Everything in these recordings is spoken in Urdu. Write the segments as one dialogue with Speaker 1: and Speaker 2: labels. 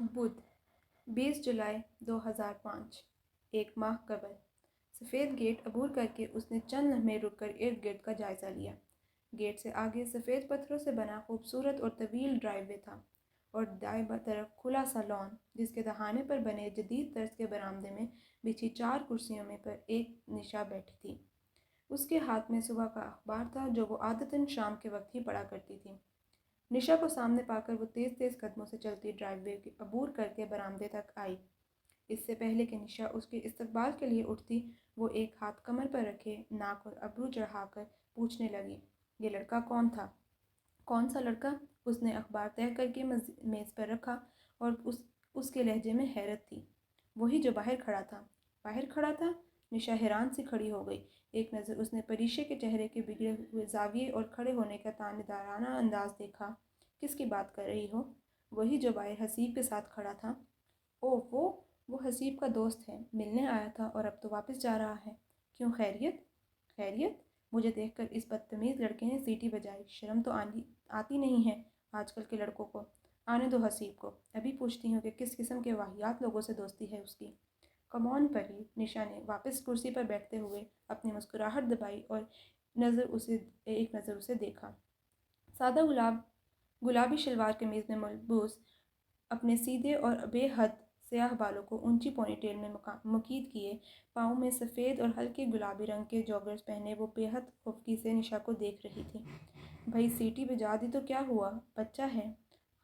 Speaker 1: بدھ 20 جولائی 2005 ایک ماہ قبل سفید گیٹ عبور کر کے اس نے چند لمحے رک کر ارد گرد کا جائزہ لیا۔ گیٹ سے آگے سفید پتھروں سے بنا خوبصورت اور طویل ڈرائیو وے تھا اور دائیں طرف کھلا سا لان جس کے دہانے پر بنے جدید طرز کے برآمدے میں بچھی 4 کرسیوں میں پر ایک نشا بیٹھی تھی۔ اس کے ہاتھ میں صبح کا اخبار تھا جو وہ عادتاً شام کے وقت ہی پڑھا کرتی تھی۔ نشا کو سامنے پا کر وہ تیز تیز قدموں سے چلتی ڈرائیو وے عبور کر کے برآمدے تک آئی۔ اس سے پہلے کہ نشا اس کے استقبال کے لیے اٹھتی، وہ ایک ہاتھ کمر پر رکھے ناک اور ابرو چڑھا کر پوچھنے لگی، یہ لڑکا کون تھا؟ کون سا لڑکا؟ اس نے اخبار تہہ کر کے میز پر رکھا اور اس کے لہجے میں حیرت تھی۔ وہی جو باہر کھڑا تھا۔ باہر کھڑا تھا؟ نشا حیران سی کھڑی ہو گئی۔ ایک نظر اس نے پریشے کے چہرے کے بگڑے ہوئے زاویے اور کھڑے ہونے کا تاندارانہ انداز دیکھا۔ کس کی بات کر رہی ہو؟ وہی جو باہر حسیب کے ساتھ کھڑا تھا۔ اوہ وہ حسیب کا دوست ہے، ملنے آیا تھا اور اب تو واپس جا رہا ہے۔ کیوں خیریت؟ خیریت؟ مجھے دیکھ کر اس بدتمیز لڑکے نے سیٹی بجائی۔ شرم تو آتی نہیں ہے آج کل کے لڑکوں کو۔ آنے دو حسیب کو، ابھی پوچھتی ہوں کہ کس قسم کے واہیات لوگوں سے دوستی ہے اس کی۔ کم آن پری، نشا نے واپس کرسی پر بیٹھتے ہوئے اپنی مسکراہٹ دبائی اور ایک نظر اسے دیکھا۔ سادہ گلابی شلوار قمیض میں ملبوس، اپنے سیدھے اور بے حد سیاہ بالوں کو اونچی پونی ٹیل میں مکید کیے، پاؤں میں سفید اور ہلکے گلابی رنگ کے جوگرز پہنے وہ بے حد خفگی سے نشا کو دیکھ رہی تھی۔ بھئی سیٹی بجا دی تو کیا ہوا؟ بچہ ہے؟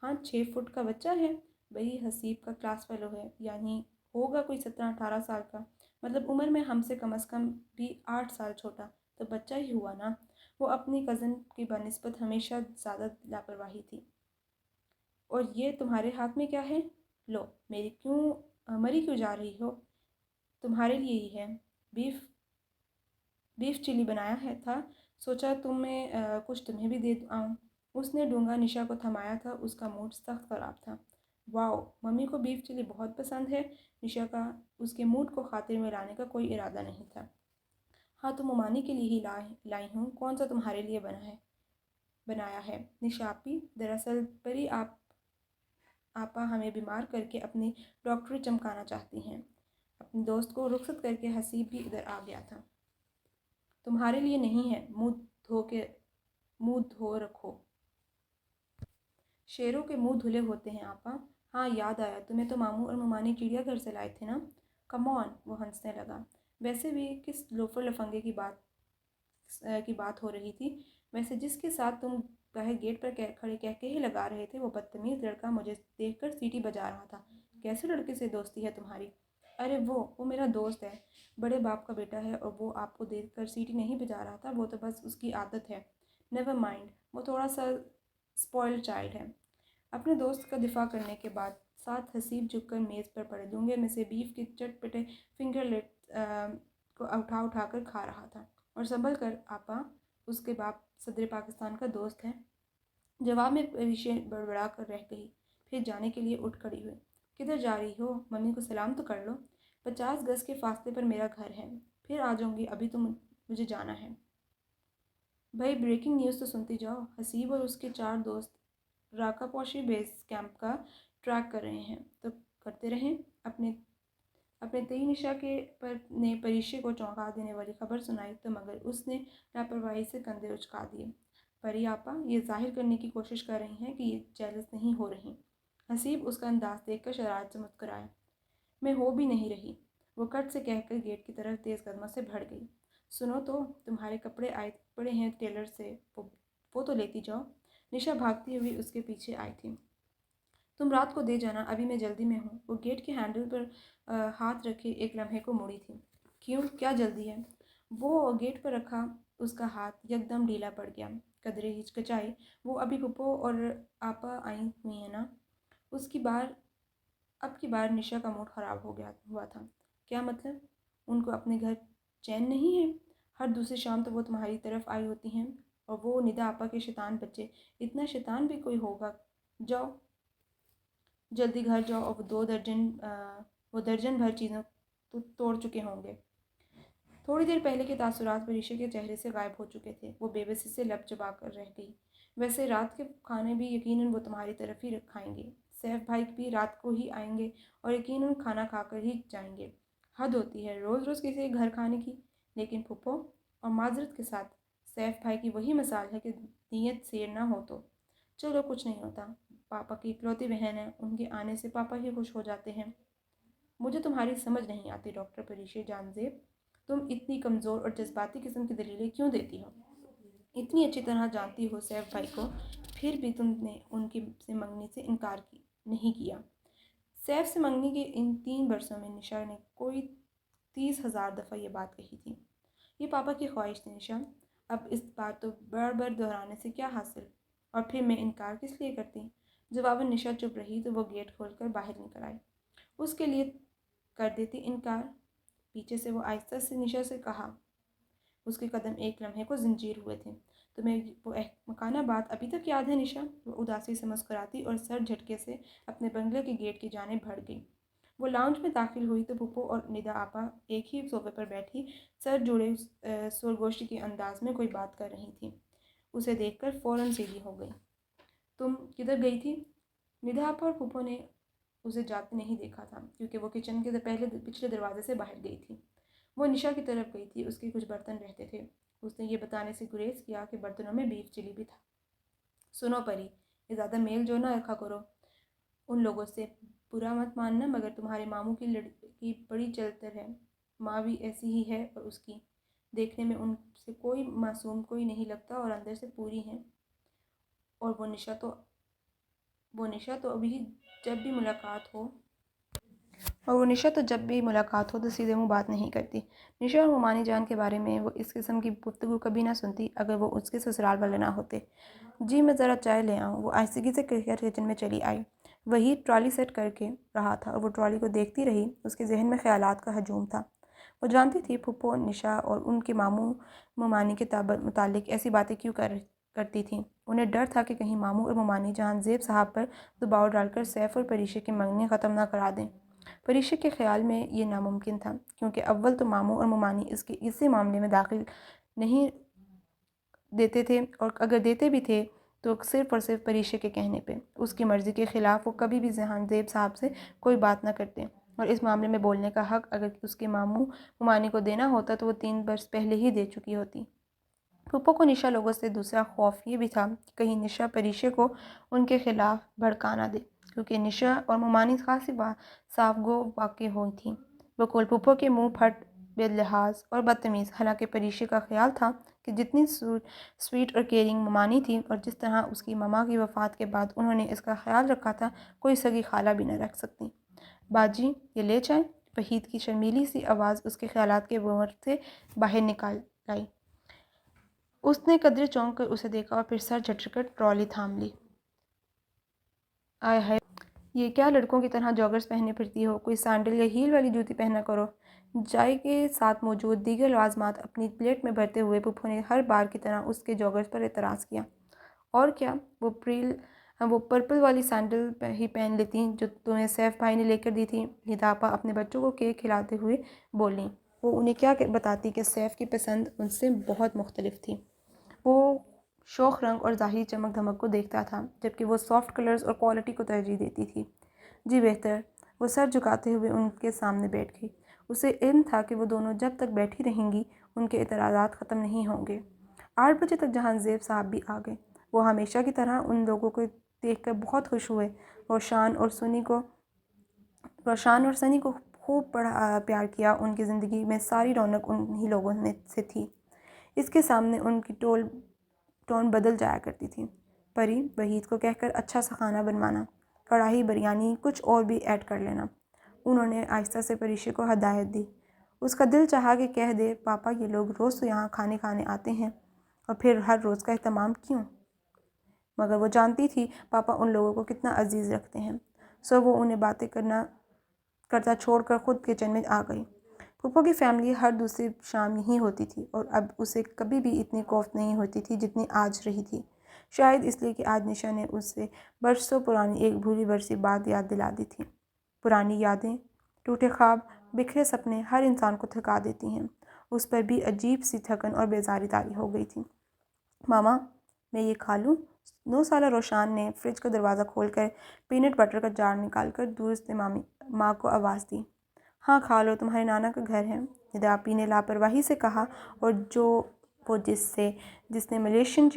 Speaker 1: ہاں 6 فٹ کا بچہ ہے۔ وہی حسیب کا کلاس فیلو ہے، یعنی ہوگا کوئی 17-18 سال کا، مطلب عمر میں ہم سے کم از کم بھی 8 سال چھوٹا، تو بچہ ہی ہوا نا۔ وہ اپنی کزن کی بنسبت ہمیشہ زیادہ لاپرواہی تھی۔ اور یہ تمہارے ہاتھ میں کیا ہے؟ لو، مری کیوں جا رہی ہو؟ تمہارے لیے ہی ہے، بیف چلی بنایا تھا، سوچا کچھ تمہیں بھی دے آؤں۔ اس نے ڈونگا نشا کو تھمایا تھا، اس کا موڈ سخت خراب تھا۔ واؤ، ممی کو بیف چلی بہت پسند ہے، نشا کا اس کے موڈ کو خاطر میں لانے کا کوئی ارادہ نہیں تھا۔ ہاں تو ممانی کے لیے ہی لائی ہوں، کون سا تمہارے لیے بنایا ہے؟ نشا آپی، دراصل پری آپا ہمیں بیمار کر کے اپنی ڈاکٹری چمکانا چاہتی ہیں۔ اپنے دوست کو رخصت کر کے حسیب بھی ادھر آ گیا تھا۔ تمہارے لیے نہیں ہے، منہ دھو رکھو۔ شیروں کے منہ دھلے ہوتے ہیں آپا۔ ہاں یاد آیا، تمہیں تو ماموں اور ممانی چڑیا گھر سے لائے تھے نا؟ کم آن، وہ ہنسنے لگا۔ ویسے بھی کس لوفر لفنگے کی بات ہو رہی تھی؟ ویسے جس کے ساتھ تم باہر گیٹ پر کھڑے کہے ہی لگا رہے تھے، وہ بدتمیز لڑکا مجھے دیکھ کر سیٹی بجا رہا تھا۔ کیسے لڑکے سے دوستی ہے تمہاری؟ ارے وہ میرا دوست ہے، بڑے باپ کا بیٹا ہے، اور وہ آپ کو دیکھ کر سیٹی نہیں بجا رہا تھا، وہ تو بس اس کی عادت ہے۔ نیور مائنڈ، وہ تھوڑا سا اسپوائلڈ چائلڈ ہے۔ اپنے دوست کا دفاع کرنے کے بعد ساتھ حسیب جھک کر میز پر پڑے ڈونگے میں سے بیف کے چٹ پٹے فنگر لٹس کو اٹھا کر کھا رہا تھا۔ اور سنبھل کر آپا، اس کے باپ صدر پاکستان کا دوست ہے۔ جواب میں پریشے بڑبڑا کر رہ گئی، پھر جانے کے لیے اٹھ کھڑی ہوئی۔ کدھر جا رہی ہو؟ ممی کو سلام تو کر لو۔ 50 گز کے فاصلے پر میرا گھر ہے، پھر آ جاؤں گی، ابھی تو مجھے جانا ہے۔ بھائی بریکنگ نیوز تو سنتی جاؤ۔ حسیب اور اس کے 4 دوست راکا پوشی بیس کیمپ کا ٹریک کر رہے ہیں، تو کرتے رہیں۔ اپنے تئی نشا نے پریشے کو چونکا دینے والی خبر سنائی تو مگر اس نے لاپرواہی سے کندھے اچکا دیے۔ پری آپا یہ ظاہر کرنے کی کوشش کر رہی ہیں کہ یہ جیلس نہیں ہو رہی۔ حسیب اس کا انداز دیکھ کر شرارت سے مسکرایا۔ میں ہو بھی نہیں رہی، وہ کٹ سے کہہ کر گیٹ کی طرف تیز قدموں سے بڑھ گئی۔ سنو تو، تمہارے کپڑے آئے پڑے ہیں ٹیلر سے، وہ تو لیتی جاؤ۔ نشا بھاگتی ہوئی اس کے پیچھے آئی تھی۔ تم رات کو دے جانا، ابھی میں جلدی میں ہوں۔ وہ گیٹ کے ہینڈل پر ہاتھ رکھے ایک لمحے کو مڑی تھی۔ کیوں، کیا جلدی ہے؟ وہ گیٹ پر رکھا اس کا ہاتھ یکدم ڈھیلا پڑ گیا۔ قدرے ہچکچائی۔ وہ ابھی پھپھو اور آپا آئی ہوئی ہیں نا؟ اب کی بار نشا کا موڈ خراب ہوا تھا۔ کیا مطلب؟ ان کو اپنے گھر چین نہیں ہے؟ ہر دوسری شام تو وہ تمہاری طرف آئی ہوتی ہیں، اور وہ ندا آپا کے شیطان بچے، اتنا شیطان بھی کوئی ہوگا۔ جاؤ جلدی گھر جاؤ، اور وہ درجن بھر چیزوں تو توڑ چکے ہوں گے۔ تھوڑی دیر پہلے کے تاثرات پریشے کے چہرے سے غائب ہو چکے تھے، وہ بے بسی سے لب چبا کر رہ گئی۔ ویسے رات کے کھانے بھی یقیناً وہ تمہاری طرف ہی کھائیں گے، سیف بھائی بھی رات کو ہی آئیں گے اور یقیناً کھانا کھا کر ہی جائیں گے۔ حد ہوتی ہے روز روز کسی کے گھر کھانے کی۔ لیکن پھپھو، اور معذرت کے ساتھ، سیف بھائی کی وہی مثال ہے کہ نیت سیر نہ ہو تو چلو کچھ نہیں ہوتا۔ پاپا کی اکلوتی بہن ہے، ان کے آنے سے پاپا ہی خوش ہو جاتے ہیں۔ مجھے تمہاری سمجھ نہیں آتی ڈاکٹر پریشی جانزیب، تم اتنی کمزور اور جذباتی قسم کی دلیلیں کیوں دیتی ہو؟ اتنی اچھی طرح جانتی ہو سیف بھائی کو، پھر بھی تم نے ان کی سے منگنی سے انکار نہیں کیا۔ سیف سے منگنی کے ان 3 برسوں میں نشا نے کوئی 30,000 دفعہ یہ بات کہی تھی۔ یہ پاپا کی خواہش تھی نشا، اب اس بات تو بار بار دہرانے سے کیا حاصل؟ اور پھر میں انکار کس لیے کرتی؟ جواباً نشا چپ رہی تو وہ گیٹ کھول کر باہر نکل آئی۔ اس کے لیے کر دیتی انکار؟ پیچھے سے وہ آہستہ سے نشا سے کہا۔ اس کے قدم ایک لمحے کو زنجیر ہوئے تھے۔ تمہیں وہ احمقانہ بات ابھی تک یاد ہے نشا؟ وہ اداسی سے مسکراتی اور سر جھٹکے سے اپنے بنگلے کے گیٹ کی جانب بڑھ گئی۔ وہ لاؤنج میں داخل ہوئی تو پھپھو اور ندا آپا ایک ہی صوفے پر بیٹھی سر جوڑے سرگوشی کے انداز میں کوئی بات کر رہی تھیں۔ اسے دیکھ کر فوراً سیدھی ہو گئی۔ تم کدھر گئی تھی؟ ندا آپا اور پھپھو نے اسے جاتے نہیں دیکھا تھا کیونکہ وہ کچن کے پچھلے دروازے سے باہر گئی تھی۔ وہ نشا کی طرف گئی تھی، اس کے کچھ برتن رہتے تھے۔ اس نے یہ بتانے سے گریز کیا کہ برتنوں میں بیف چلی بھی تھا۔ سنو پری، یہ زیادہ میل جو نہ رکھا کرو، ان لوگوں سے برا مت ماننا، مگر تمہارے ماموں کی لڑکی بڑی چلتر ہے۔ ماں بھی ایسی ہی ہے اور اس کی دیکھنے میں ان سے کوئی معصوم کوئی نہیں لگتا اور اندر سے پوری ہیں۔ اور وہ نشا تو ابھی جب بھی ملاقات ہو تو سیدھے منہ بات نہیں کرتی۔ نشا اور ممانی جان کے بارے میں وہ اس قسم کی گفتگو کبھی نہ سنتی اگر وہ اس کے سسرال والے نہ ہوتے۔ جی میں ذرا چائے لے آؤں؟ وہ آہستگی سے کچن میں چلی آئی۔ وہی ٹرالی سیٹ کر کے رہا تھا اور وہ ٹرالی کو دیکھتی رہی۔ اس کے ذہن میں خیالات کا ہجوم تھا۔ وہ جانتی تھی پھپھو نشا اور ان کے ماموں ممانی کے متعلق ایسی باتیں کیوں کرتی تھیں۔ انہیں ڈر تھا کہ کہیں ماموں اور ممانی جان زیب صاحب پر دباؤ ڈال کر سیف اور پریشے کی منگنی ختم نہ کرا دیں۔ پریشے کے خیال میں یہ ناممکن تھا کیونکہ اول تو ماموں اور ممانی اسی معاملے میں داخل نہیں دیتے تھے، اور اگر دیتے بھی تھے تو صرف اور صرف پریشے کے کہنے پہ۔ اس کی مرضی کے خلاف وہ کبھی بھی جہان زیب صاحب سے کوئی بات نہ کرتے، اور اس معاملے میں بولنے کا حق اگر اس کے ماموں ممانی کو دینا ہوتا تو وہ 3 برس پہلے ہی دے چکی ہوتی۔ پھپھو کو نشا لوگوں سے دوسرا خوف یہ بھی تھا کہ کہیں نشا پریشے کو ان کے خلاف بھڑکا نہ دے، کیونکہ نشا اور ممانی خاصی صاف گو واقع ہوئی تھیں۔ بقول پھپھو کے منہ پھٹ، بے لحاظ اور بدتمیز، حالانکہ پریشے کا خیال تھا کہ جتنی سویٹ اور کیئرنگ ممانی تھی اور جس طرح اس کی ماما کی وفات کے بعد انہوں نے اس کا خیال رکھا تھا، کوئی سگی خالہ بھی نہ رکھ سکتی۔ باجی یہ لے جائیں؟ وحید کی شرمیلی سی آواز اس کے خیالات کے بور سے باہر نکال لائی۔ اس نے قدرے چونک کر اسے دیکھا اور پھر سر جھٹک کر ٹرالی تھام لی۔ آئے ہائے، یہ کیا لڑکوں کی طرح جاگرز پہنے پھرتی ہو؟ کوئی سینڈل یا ہیل والی جوتی پہنا کرو۔ چائے کے ساتھ موجود دیگر لوازمات اپنی پلیٹ میں بھرتے ہوئے پھپھو نے ہر بار کی طرح اس کے جاگرز پر اعتراض کیا۔ اور کیا، وہ پرپل والی سینڈل ہی پہن لیتی جو تمہیں سیف بھائی نے لے کر دی تھی۔ ندا آپا اپنے بچوں کو کیک کھلاتے ہوئے بولیں۔ وہ انہیں کیا بتاتی کہ سیف کی پسند ان سے بہت مختلف تھی۔ وہ شوخ رنگ اور ظاہری چمک دھمک کو دیکھتا تھا، جبکہ وہ سافٹ کلرز اور کوالٹی کو ترجیح دیتی تھی۔ جی بہتر۔ وہ سر جھکاتے ہوئے ان کے سامنے بیٹھ گئی۔ اسے علم تھا کہ وہ دونوں جب تک بیٹھی رہیں گی ان کے اعتراضات ختم نہیں ہوں گے۔ 8 بجے تک جہان زیب صاحب بھی آ گئے۔ وہ ہمیشہ کی طرح ان لوگوں کو دیکھ کر بہت خوش ہوئے۔ روشان اور سنی کو خوب پیار کیا۔ ان کی زندگی میں ساری رونق انہی لوگوں سے تھی۔ اس کے سامنے ان کی ٹون بدل جایا کرتی تھی۔ پری، وحید کو کہہ کر اچھا سا کھانا بنوانا، کڑھائی بریانی، کچھ اور بھی ایڈ کر لینا۔ انہوں نے آہستہ سے پریشے کو ہدایت دی۔ اس کا دل چاہا کہ کہہ دے، پاپا یہ لوگ روز تو یہاں کھانے آتے ہیں، اور پھر ہر روز کا اہتمام کیوں؟ مگر وہ جانتی تھی پاپا ان لوگوں کو کتنا عزیز رکھتے ہیں، سو وہ انہیں باتیں کرتا چھوڑ کر خود کچن میں آ گئی۔ پھپھو کی فیملی ہر دوسری شام یہیں ہوتی تھی، اور اب اسے کبھی بھی اتنی کوفت نہیں ہوتی تھی جتنی آج رہی تھی، شاید اس لیے کہ آج نشا نے اسے برسوں پرانی ایک بھولی برسی بات یاد دلا دی تھی۔ پرانی یادیں، ٹوٹے خواب، بکھرے سپنے ہر انسان کو تھکا دیتی ہیں۔ اس پر بھی عجیب سی تھکن اور بیزاری طاری ہو گئی تھی۔ ماما، میں یہ کھا لوں؟ 9 سالہ روشان نے فریج کا دروازہ کھول کر پینٹ بٹر کا جار نکال کر دور سے ماں کو آواز دی۔ ہاں کھا لو، تمہارے نانا کا گھر ہے، ندا آپی نے لاپرواہی سے کہا، اور وہ جس نے ملیشین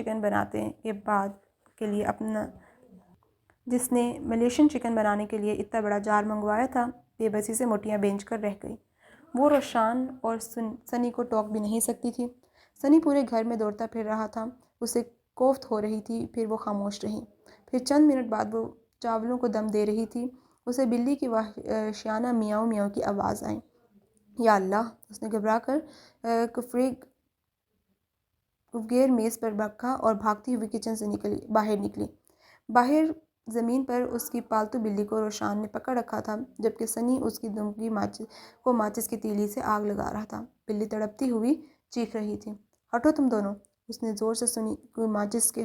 Speaker 1: چکن بنانے کے لیے اتنا بڑا جار منگوایا تھا، بے بسی سے مٹیاں بینچ کر رہ گئی۔ وہ روشان اور سنی کو ٹوک بھی نہیں سکتی تھی۔ سنی پورے گھر میں دوڑتا پھر رہا تھا، اسے کوفت ہو رہی تھی، پھر وہ خاموش رہی۔ پھر چند منٹ بعد وہ چاولوں کو دم دے رہی تھی، اسے بلی کی وحشیانہ میاؤں میاؤں کی آواز آئی۔ یا اللہ! اس نے گھبرا کر کفگیر میز پر رکھا اور بھاگتی ہوئی کچن سے باہر نکلی۔ باہر زمین پر اس کی پالتو بلی کو روشان نے پکڑ رکھا تھا، جبکہ سنی اس کی دمکی ماچس کی تیلی سے آگ لگا رہا تھا۔ بلی تڑپتی ہوئی چیخ رہی تھی۔ ہٹو تم دونوں! اس نے زور سے سنی کو ماچس کے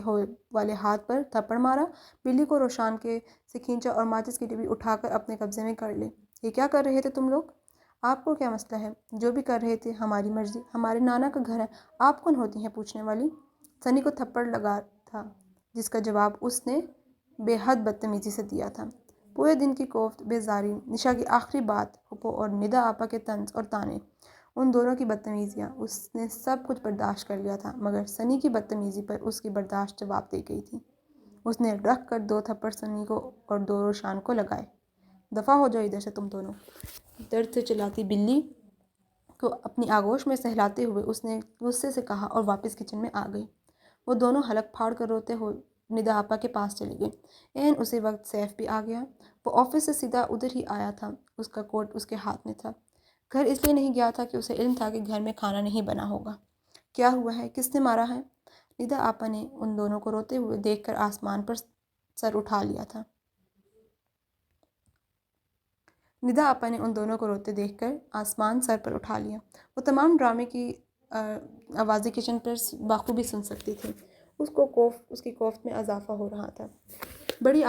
Speaker 1: والے ہاتھ پر تھپڑ مارا، بلی کو روشان سے کھینچا اور ماچس کی ڈبی اٹھا کر اپنے قبضے میں کر لی۔ یہ کیا کر رہے تھے تم لوگ؟ آپ کو کیا مسئلہ ہے؟ جو بھی کر رہے تھے ہماری مرضی، ہمارے نانا کا گھر ہے، آپ کون ہوتی ہیں پوچھنے والی؟ سنی کو تھپڑ لگا تھا، جس کا جواب اس نے بے حد بدتمیزی سے دیا تھا۔ پورے دن کی کوفت، بیزاری، نشا کی آخری بات، پھپھو اور ندا آپا کے طنز اور طعنے، ان دونوں کی بدتمیزیاں، اس نے سب کچھ برداشت کر لیا تھا، مگر سنی کی بدتمیزی پر اس کی برداشت جواب دے گئی تھی۔ اس نے رکھ کر 2 تھپڑ سنی کو اور 2 روشان کو لگائے۔ دفعہ ہو جاؤ ادھر سے تم دونوں! درد سے چلاتی بلی کو اپنی آغوش میں سہلاتے ہوئے اس نے غصے سے کہا اور واپس کچن میں آ گئی۔ وہ دونوں حلق پھاڑ کر روتے ہوئے ندا آپا کے پاس چلے گئے۔ عین اسی وقت سیف بھی آ گیا۔ وہ آفس سے سیدھا ادھر ہی آیا تھا، اس کا کوٹ اس کے ہاتھ میں تھا۔ گھر اس لیے نہیں گیا تھا کہ اسے علم تھا کہ گھر میں کھانا نہیں بنا ہوگا۔ کیا ہوا ہے؟ کس نے مارا ہے؟ ندا آپا نے ان دونوں کو روتے ہوئے دیکھ کر آسمان پر سر اٹھا لیا تھا۔ ندا آپا نے ان دونوں کو روتے دیکھ کر آسمان سر پر اٹھا لیا۔ وہ تمام ڈرامے کی آوازیں کچن پر بخوبی سن سکتی تھی۔ اس کی کوفت میں اضافہ ہو رہا تھا۔ پری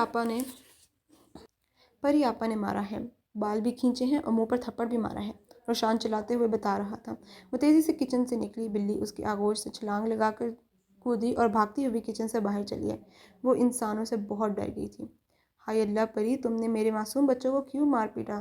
Speaker 1: آپا نے مارا ہے، بال بھی کھینچے ہیں اور منہ پر تھپڑ بھی مارا ہے، روشان چلاتے ہوئے بتا رہا تھا۔ وہ تیزی سے کچن سے نکلی، بلی اس کی آغوش سے چھلانگ لگا کر کودی اور بھاگتی ہوئی کچن سے باہر چلی آئی۔ وہ انسانوں سے بہت ڈر گئی تھی۔ ہائے اللہ پری، تم نے میرے معصوم بچوں کو کیوں مار پیٹا؟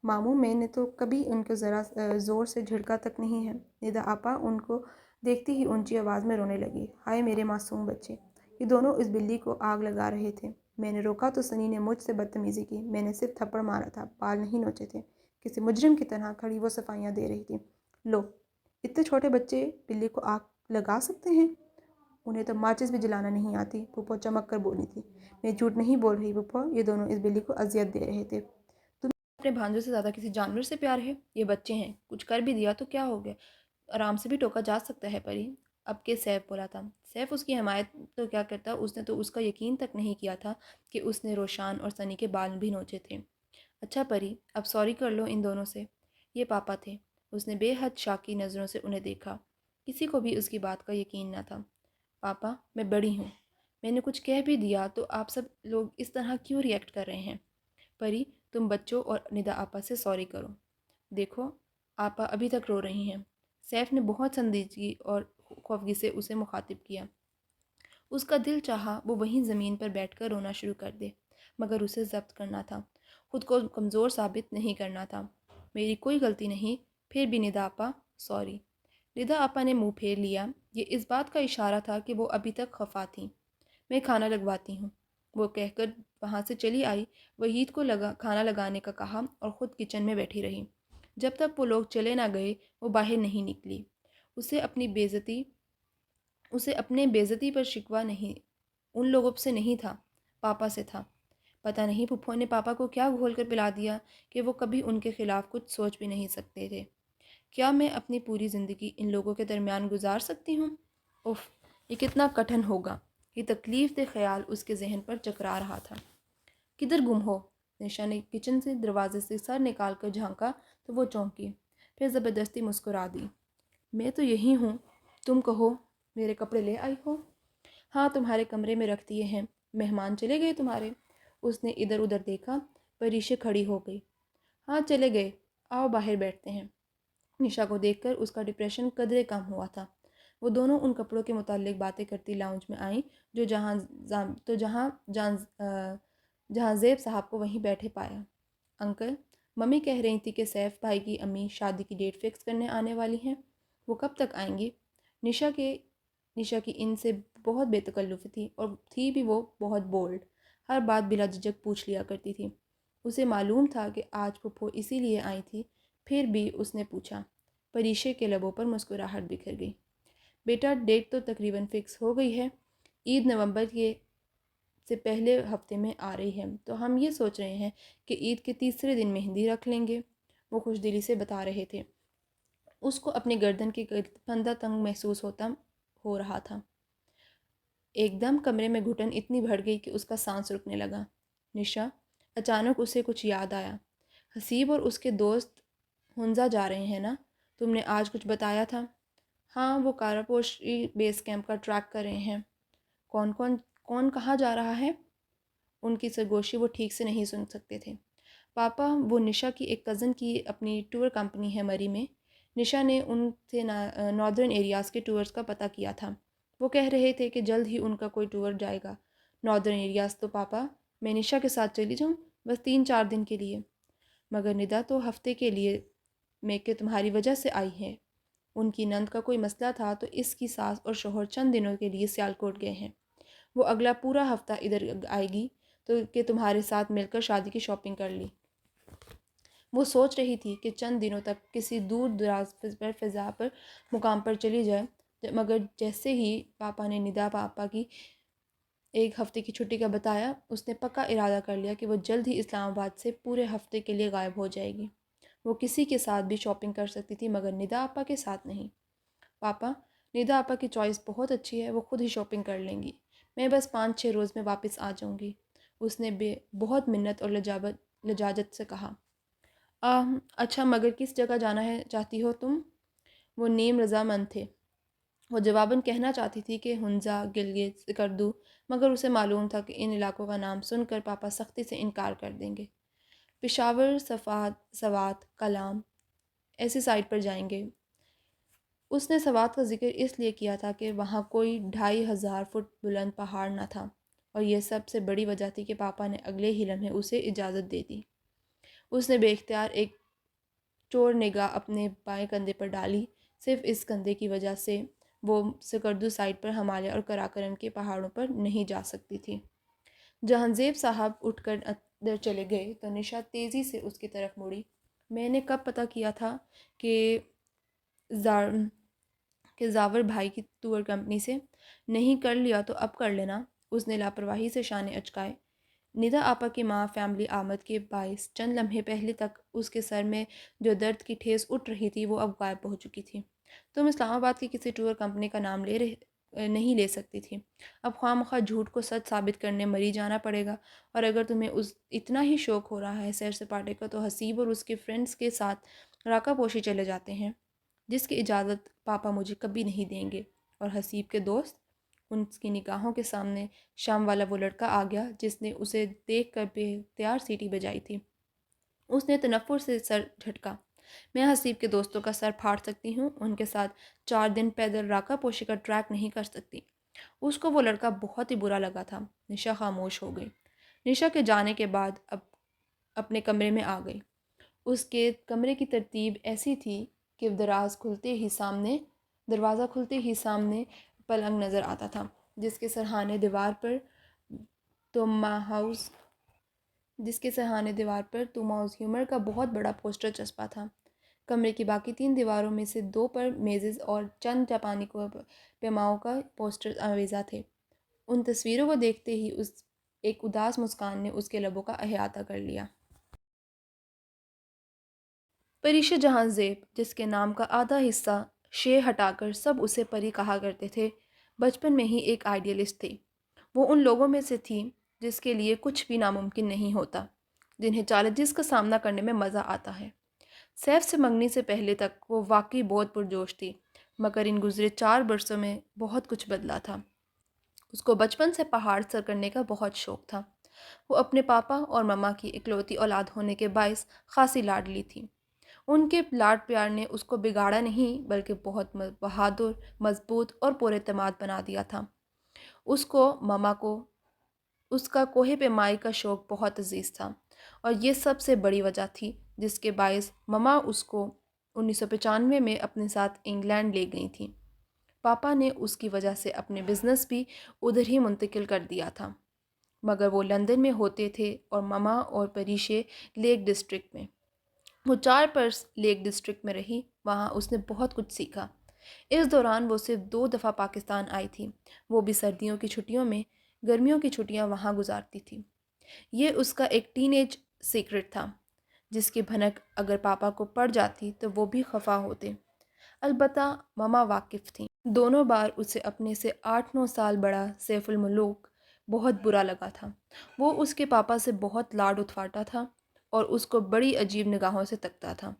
Speaker 1: ماموں، میں نے تو کبھی ان کو ذرا زور سے جھڑکا تک نہیں ہے۔ ندا آپا ان کو دیکھتی ہی اونچی آواز میں رونے لگی۔ ہائے میرے معصوم بچے! یہ دونوں اس بلی کو آگ لگا رہے تھے۔ میں نے روکا تو سنی نے مجھ سے بدتمیزی کی۔ میں نے صرف تھپڑ مارا تھا، بال نہیں نوچے تھے۔ کسی مجرم کی طرح کھڑی وہ صفائیاں دے رہی تھی۔ لو، اتنے چھوٹے بچے بلی کو آگ لگا سکتے ہیں؟ انہیں تو ماچس بھی جلانا نہیں آتی، پھپھو چمک کر بولی تھی۔ میں جھوٹ نہیں بول رہی پھپھو، یہ دونوں اس بلی کو اذیت دے رہے تھے۔ اپنے بھانجوں سے زیادہ کسی جانور سے پیار ہے؟ یہ بچے ہیں، کچھ کر بھی دیا تو کیا ہو گیا، آرام سے بھی ٹوکا جا سکتا ہے پری۔ اب کے سیف بولا تھا۔ سیف اس کی حمایت تو کیا کرتا، اس نے تو اس کا یقین تک نہیں کیا تھا کہ اس نے روشان اور سنی کے بال بھی نوچے تھے۔ اچھا پری، اب سوری کر لو ان دونوں سے۔ یہ پاپا تھے۔ اس نے بے حد شاکی نظروں سے انہیں دیکھا۔ کسی کو بھی اس کی بات کا یقین نہ تھا۔ پاپا، میں بڑی ہوں، میں نے کچھ کہہ بھی دیا تو آپ سب لوگ اس طرح کیوں ری ایکٹ کر رہے ہیں؟ پری، تم بچوں اور ندا آپا سے سوری کرو۔ دیکھو، آپا ابھی تک رو رہی ہیں۔ سیف نے بہت سنجیدگی اور خوفگی سے اسے مخاطب کیا۔ اس کا دل چاہا وہ وہیں زمین پر بیٹھ کر رونا شروع کر دے، مگر اسے ضبط کرنا تھا، خود کو کمزور ثابت نہیں کرنا تھا۔ میری کوئی غلطی نہیں، پھر بھی ندا آپا، سوری۔ ندا آپا نے منہ پھیر لیا۔ یہ اس بات کا اشارہ تھا کہ وہ ابھی تک خفا تھیں۔ میں کھانا لگواتی ہوں، وہ کہہ کر وہاں سے چلی آئی۔ وحید کو کھانا لگانے کا کہا اور خود کچن میں بیٹھی رہی۔ جب تک وہ لوگ چلے نہ گئے وہ باہر نہیں نکلی۔ اسے اپنے بےعزتی پر شکوہ نہیں، ان لوگوں سے نہیں تھا، پاپا سے تھا۔ پتہ نہیں پھپھو نے پاپا کو کیا گھول کر پلا دیا کہ وہ کبھی ان کے خلاف کچھ سوچ بھی نہیں سکتے تھے۔ کیا میں اپنی پوری زندگی ان لوگوں کے درمیان گزار سکتی ہوں؟ اف، یہ کتنا کٹھن ہوگا۔ یہ تکلیف دہ خیال اس کے ذہن پر چکرا رہا تھا۔ کدھر گم ہو؟ نشا نے کچن سے دروازے سے سر نکال کر جھانکا تو وہ چونکی، پھر زبردستی مسکرا دی۔ میں تو یہی ہوں، تم کہو، میرے کپڑے لے آئی ہو؟ ہاں، تمہارے کمرے میں رکھ دیے ہیں۔ مہمان چلے گئے تمہارے؟ اس نے ادھر ادھر دیکھا۔ پریشے کھڑی ہو گئی۔ ہاں چلے گئے، آؤ باہر بیٹھتے ہیں۔ نشا کو دیکھ کر اس کا ڈپریشن قدرے کم ہوا تھا۔ وہ دونوں ان کپڑوں کے متعلق باتیں کرتی لاؤنج میں آئیں جو جہاں زیب صاحب کو وہیں بیٹھے پایا۔ انکل، ممی کہہ رہی تھی کہ سیف بھائی کی امی شادی کی ڈیٹ فکس کرنے آنے والی ہیں، وہ کب تک آئیں گی؟ نشا کی ان سے بہت بے تکلف تھی اور تھی بھی وہ بہت بولڈ، ہر بات بلا جھجک پوچھ لیا کرتی تھی۔ اسے معلوم تھا کہ آج پھپھو اسی لیے آئی تھی، پھر بھی اس نے پوچھا۔ پریشے کے لبوں پر مسکراہٹ بکھر گئی۔ بیٹا، ڈیٹ تو تقریباً فکس ہو گئی ہے، عید نومبر کے سے پہلے ہفتے میں آ رہی ہے، تو ہم یہ سوچ رہے ہیں کہ عید کے تیسرے دن مہندی رکھ لیں گے، وہ خوش دلی سے بتا رہے تھے۔ اس کو اپنی گردن کے پھندہ تنگ محسوس ہو رہا تھا۔ ایک دم کمرے میں گھٹن اتنی بڑھ گئی کہ اس کا سانس رکنے لگا۔ نشا، اچانک اسے کچھ یاد آیا۔ حسیب اور اس کے دوست ہنزا جا رہے ہیں نا؟ تم نے آج کچھ بتایا تھا۔ ہاں، وہ کاراپوشی بیس کیمپ کا ٹریک کر رہے ہیں۔ کون کہاں جا رہا ہے؟ ان کی سرگوشی وہ ٹھیک سے نہیں سن سکتے تھے۔ پاپا، وہ نشا کی ایک کزن کی اپنی ٹور کمپنی ہے مری میں۔ نشا نے ان سے ناردرن ایریاز کے ٹورز کا پتہ کیا تھا۔ وہ کہہ رہے تھے کہ جلد ہی ان کا کوئی ٹور جائے گا ناردرن ایریاز۔ تو پاپا، میں نشا کے ساتھ چلی جاؤں، بس 3-4 دن کے لیے؟ مگر ندا تو ہفتے کے لیے میں کہ تمہاری وجہ سے آئی ہے۔ ان کی نند کا کوئی مسئلہ تھا تو اس کی ساس اور شوہر چند دنوں کے لیے سیالکوٹ گئے ہیں۔ وہ اگلا پورا ہفتہ ادھر آئے گی تو کہ تمہارے ساتھ مل کر شادی کی شاپنگ کر لی۔ وہ سوچ رہی تھی کہ چند دنوں تک کسی دور دراز فضا پر مقام پر چلی جائے، مگر جیسے ہی پاپا نے ندا پاپا کی ایک ہفتے کی چھٹی کا بتایا، اس نے پکا ارادہ کر لیا کہ وہ جلد ہی اسلام آباد سے پورے ہفتے کے لیے غائب ہو جائے گی۔ وہ کسی کے ساتھ بھی شاپنگ کر سکتی تھی مگر ندا آپا کے ساتھ نہیں۔ پاپا، ندا آپا کی چوائس بہت اچھی ہے، وہ خود ہی شاپنگ کر لیں گی، میں بس 5-6 روز میں واپس آ جاؤں گی، اس نے بہت منت اور لجاجت سے کہا۔ اچھا، مگر کس جگہ جانا چاہتی ہو تم؟ وہ نیم رضامند تھے۔ وہ جواباً کہنا چاہتی تھی کہ ہنزا، گلگت، سکردو، مگر اسے معلوم تھا کہ ان علاقوں کا نام سن کر پاپا سختی سے انکار کر دیں گے۔ پشاور، سوات، کلام، ایسی سائٹ پر جائیں گے۔ اس نے سوات کا ذکر اس لیے کیا تھا کہ وہاں کوئی 2500 فٹ بلند پہاڑ نہ تھا، اور یہ سب سے بڑی وجہ تھی کہ پاپا نے اگلے ہی لمحے اسے اجازت دے دی۔ اس نے بے اختیار ایک چور نگاہ اپنے بائیں کندھے پر ڈالی۔ صرف اس کندھے کی وجہ سے وہ سکردو سائٹ پر ہمالیہ اور کراکرم کے پہاڑوں پر نہیں جا سکتی تھی۔ جہاں زیب صاحب اٹھ کر اندر چلے گئے تو نشا تیزی سے اس کی طرف مڑی۔ میں نے کب پتہ کیا تھا کہ زاور بھائی کی ٹور کمپنی سے؟ نہیں کر لیا تو اب کر لینا، اس نے لاپرواہی سے شانے اچکائے۔ ندا آپا کی ماں فیملی آمد کے باعث چند لمحے پہلے تک اس کے سر میں جو درد کی ٹھیس اٹھ رہی تھی وہ اب غائب ہو چکی تھی۔ تم اسلام آباد کی کسی ٹور کمپنی کا نام نہیں لے سکتی تھی۔ اب خواہ مخواہ جھوٹ کو سچ ثابت کرنے مری جانا پڑے گا، اور اگر تمہیں اتنا ہی شوق ہو رہا ہے سیر سپاٹے کا تو حسیب اور اس کے فرینڈز کے ساتھ راکا پوشی چلے جاتے ہیں، جس کی اجازت پاپا مجھے کبھی نہیں دیں گے۔ اور حسیب کے دوست؟ ان کی نگاہوں کے سامنے شام والا وہ لڑکا آ گیا جس نے اسے دیکھ کر بے اختیار سیٹی بجائی تھی۔ اس نے تنفر سے سر جھٹکا۔ میں حسیب کے دوستوں کا سر پھاڑ سکتی ہوں، ان کے ساتھ 4 دن پیدل راکا پوشی کا ٹریک نہیں کر سکتی۔ اس کو وہ لڑکا بہت ہی برا لگا تھا۔ نشا خاموش ہو گئی۔ نشا کے جانے کے بعد اب اپنے کمرے میں آ گئی۔ اس کے کمرے کی ترتیب ایسی تھی کہ دروازہ کھلتے ہی سامنے پلنگ نظر آتا تھا، جس کے سرہانے دیوار پر توماس ہیومر کا بہت بڑا پوسٹر چسپا تھا۔ کمرے کی باقی 3 دیواروں میں سے 2 پر میزز اور چند جاپانی پیماؤں کا پوسٹر آویزاں تھے۔ ان تصویروں کو دیکھتے ہی ایک اداس مسکان نے اس کے لبوں کا احاطہ کر لیا۔ پریشا جہاں زیب، جس کے نام کا آدھا حصہ شے ہٹا کر سب اسے پری کہا کرتے تھے، بچپن میں ہی ایک آئیڈیلسٹ تھی۔ وہ ان لوگوں میں سے تھی جس کے لیے کچھ بھی ناممکن نہیں ہوتا، جنہیں چیلنجز کا سامنا کرنے میں مزہ آتا ہے۔ سیف سے منگنی سے پہلے تک وہ واقعی بہت پرجوش تھی، مگر ان گزرے 4 برسوں میں بہت کچھ بدلا تھا۔ اس کو بچپن سے پہاڑ سر کرنے کا بہت شوق تھا۔ وہ اپنے پاپا اور مما کی اکلوتی اولاد ہونے کے باعث خاصی لاڈلی تھی۔ ان کے لاڈ پیار نے اس کو بگاڑا نہیں بلکہ بہت بہادر، مضبوط اور پر اعتماد بنا دیا تھا۔ اس کو ماما کو اس کا کوہ پیمائی کا شوق بہت عزیز تھا، اور یہ سب سے بڑی وجہ تھی جس کے باعث ماما اس کو 1995 میں اپنے ساتھ انگلینڈ لے گئی تھیں۔ پاپا نے اس کی وجہ سے اپنے بزنس بھی ادھر ہی منتقل کر دیا تھا، مگر وہ لندن میں ہوتے تھے اور ماما اور پریشے لیک ڈسٹرکٹ میں۔ وہ 4 برس لیک ڈسٹرکٹ میں رہی، وہاں اس نے بہت کچھ سیکھا۔ اس دوران وہ صرف 2 دفعہ پاکستان آئی تھی، وہ بھی سردیوں کی چھٹیوں میں۔ گرمیوں کی چھٹیاں وہاں گزارتی تھی۔ یہ اس کا ایک ٹین ایج سیکرٹ تھا جس کی بھنک اگر پاپا کو پڑ جاتی تو وہ بھی خفا ہوتے۔ البتہ ماما واقف تھیں۔ دونوں بار اسے اپنے سے 8-9 سال بڑا سیف الملوک بہت برا لگا تھا۔ وہ اس کے پاپا سے بہت لاڈ اتفاٹا تھا اور اس کو بڑی عجیب نگاہوں سے تکتا تھا۔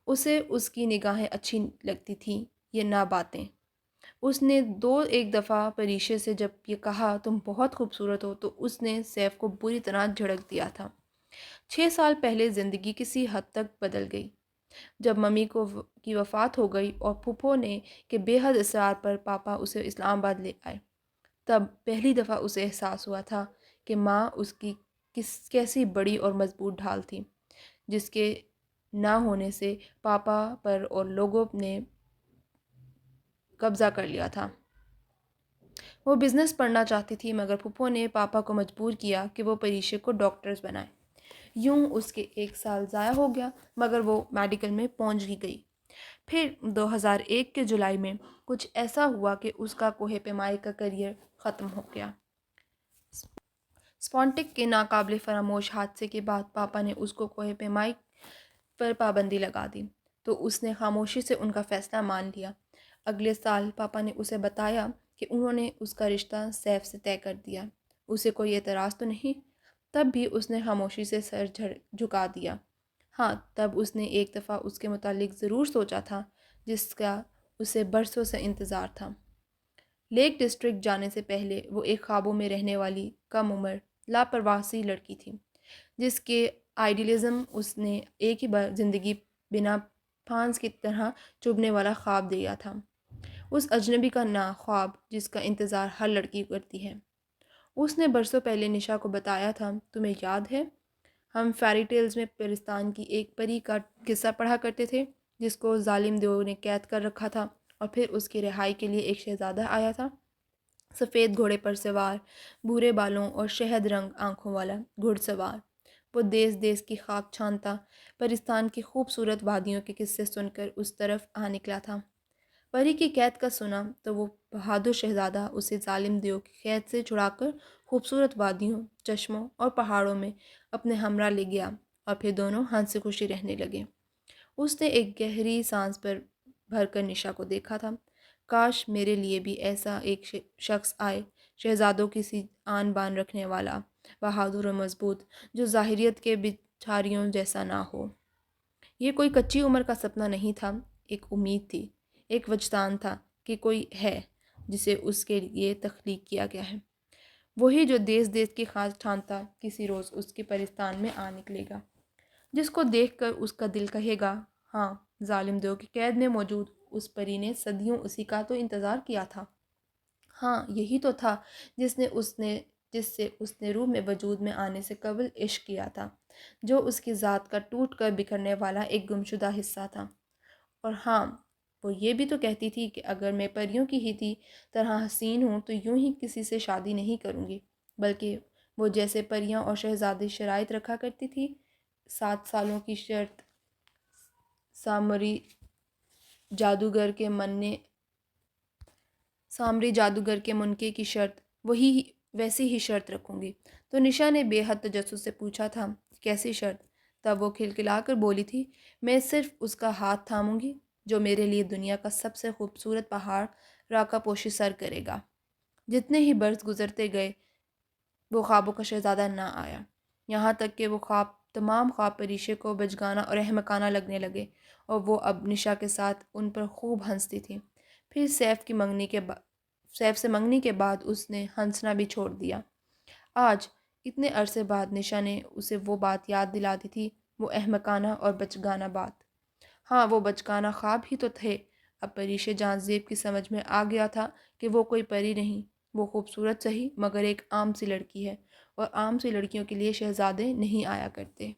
Speaker 1: اسے اس کی نگاہیں اچھی لگتی تھیں، یہ نہ باتیں۔ اس نے ایک دفعہ پریشے سے جب یہ کہا تم بہت خوبصورت ہو، تو اس نے سیف کو بری طرح جھڑک دیا تھا۔ 6 سال پہلے زندگی کسی حد تک بدل گئی جب ممی کی وفات ہو گئی اور پھپھو نے کے بے حد اصرار پر پاپا اسے اسلام آباد لے آئے۔ تب پہلی دفعہ اسے احساس ہوا تھا کہ ماں اس کی کیسی بڑی اور مضبوط ڈھال تھی، جس کے نہ ہونے سے پاپا پر اور لوگوں نے قبضہ کر لیا تھا۔ وہ بزنس پڑھنا چاہتی تھی مگر پھپھو نے پاپا کو مجبور کیا کہ وہ پریشے کو ڈاکٹرز بنائے۔ یوں اس کے 1 سال ضائع ہو گیا مگر وہ میڈیکل میں پہنچ ہی گئی۔ پھر 2001 کے جولائی میں کچھ ایسا ہوا کہ اس کا کوہ پیمائی کا کیریئر ختم ہو گیا۔ سپونٹک کے ناقابل فراموش حادثے کے بعد پاپا نے اس کو کوہ پیمائی پر پابندی لگا دی تو اس نے خاموشی سے ان کا فیصلہ مان لیا۔ اگلے سال پاپا نے اسے بتایا کہ انہوں نے اس کا رشتہ سیف سے طے کر دیا۔ اسے کوئی اعتراض تو نہیں؟ تب بھی اس نے خاموشی سے سر جھکا دیا۔ ہاں، تب اس نے ایک دفعہ اس کے متعلق ضرور سوچا تھا جس کا اسے برسوں سے انتظار تھا۔ لیک ڈسٹرکٹ جانے سے پہلے وہ ایک خوابوں میں رہنے والی کم عمر لاپرواہ سی لڑکی تھی جس کے آئیڈیلزم اس نے ایک ہی بار زندگی بنا پھانس کی طرح چبھنے والا خواب دیا تھا، اس اجنبی کا خواب جس کا انتظار ہر لڑکی کرتی ہے۔ اس نے برسوں پہلے نشا کو بتایا تھا، تمہیں یاد ہے ہم فیری ٹیلز میں پرستان کی ایک پری کا قصہ پڑھا کرتے تھے جس کو ظالم دیو نے قید کر رکھا تھا اور پھر اس کی رہائی کے لیے ایک شہزادہ آیا تھا، سفید گھوڑے پر سوار، بھورے بالوں اور شہد رنگ آنکھوں والا گھڑ سوار۔ وہ دیس دیس کی خاک چھانتا پرستان کی خوبصورت وادیوں کے قصے سن کر اس طرف آ نکلا تھا۔ پری کی قید کا سنا تو وہ بہادر شہزادہ اسے ظالم دیو کی قید سے چھڑا کر خوبصورت وادیوں، چشموں اور پہاڑوں میں اپنے ہمراہ لے گیا اور پھر دونوں ہنسی خوشی رہنے لگے۔ اس نے ایک گہری سانس بھر کر نشا کو دیکھا تھا، کاش میرے لیے بھی ایسا ایک شخص آئے، شہزادوں کی سی آن بان رکھنے والا، بہادر و مضبوط، جو ظاہریت کے بچھاریوں جیسا نہ ہو۔ یہ کوئی کچی عمر کا سپنا نہیں تھا، ایک امید تھی، ایک وجدان تھا کہ کوئی ہے جسے اس کے لیے تخلیق کیا گیا ہے، وہی جو دیس دیس کی خاص ٹھانتا کسی روز اس کے پرستان میں آ نکلے گا، جس کو دیکھ کر اس کا دل کہے گا ہاں، ظالم دیو کی قید میں موجود اس پری نے صدیوں اسی کا تو انتظار کیا تھا۔ ہاں، یہی تو تھا جس سے اس نے روح میں وجود میں آنے سے قبل عشق کیا تھا، جو اس کی ذات کا ٹوٹ کر بکھرنے والا ایک گمشدہ حصہ تھا۔ اور ہاں، وہ یہ بھی تو کہتی تھی کہ اگر میں پریوں کی ہی طرح حسین ہوں تو یوں ہی کسی سے شادی نہیں کروں گی، بلکہ وہ جیسے پریاں اور شہزادی شرائط رکھا کرتی تھی، 7 سالوں کی شرط، سامری جادوگر کے منکے کی شرط، ویسی ہی شرط رکھوں گی۔ تو نشا نے بے حد تجسس سے پوچھا تھا، کیسی شرط؟ تب وہ کھلکھلا کر بولی تھی، میں صرف اس کا ہاتھ تھاموں گی جو میرے لیے دنیا کا سب سے خوبصورت پہاڑ راکا پوشی سر کرے گا۔ جتنے ہی برس گزرتے گئے وہ خوابوں کا شہزادہ نہ آیا، یہاں تک کہ وہ تمام خواب پریشے کو بچگانہ اور احمقانہ لگنے لگے اور وہ اب نشا کے ساتھ ان پر خوب ہنستی تھی۔ پھر سیف سے منگنی کے بعد اس نے ہنسنا بھی چھوڑ دیا۔ آج اتنے عرصے بعد نشا نے اسے وہ بات یاد دلاتی تھی، وہ احمقانہ اور بچگانہ بات۔ ہاں، وہ بچگانہ خواب ہی تو تھے۔ اب پریش جان زیب کی سمجھ میں آ گیا تھا کہ وہ کوئی پری نہیں، وہ خوبصورت سہی مگر ایک عام سی لڑکی ہے، اور عام سی لڑکیوں کے لیے شہزادے نہیں آیا کرتے۔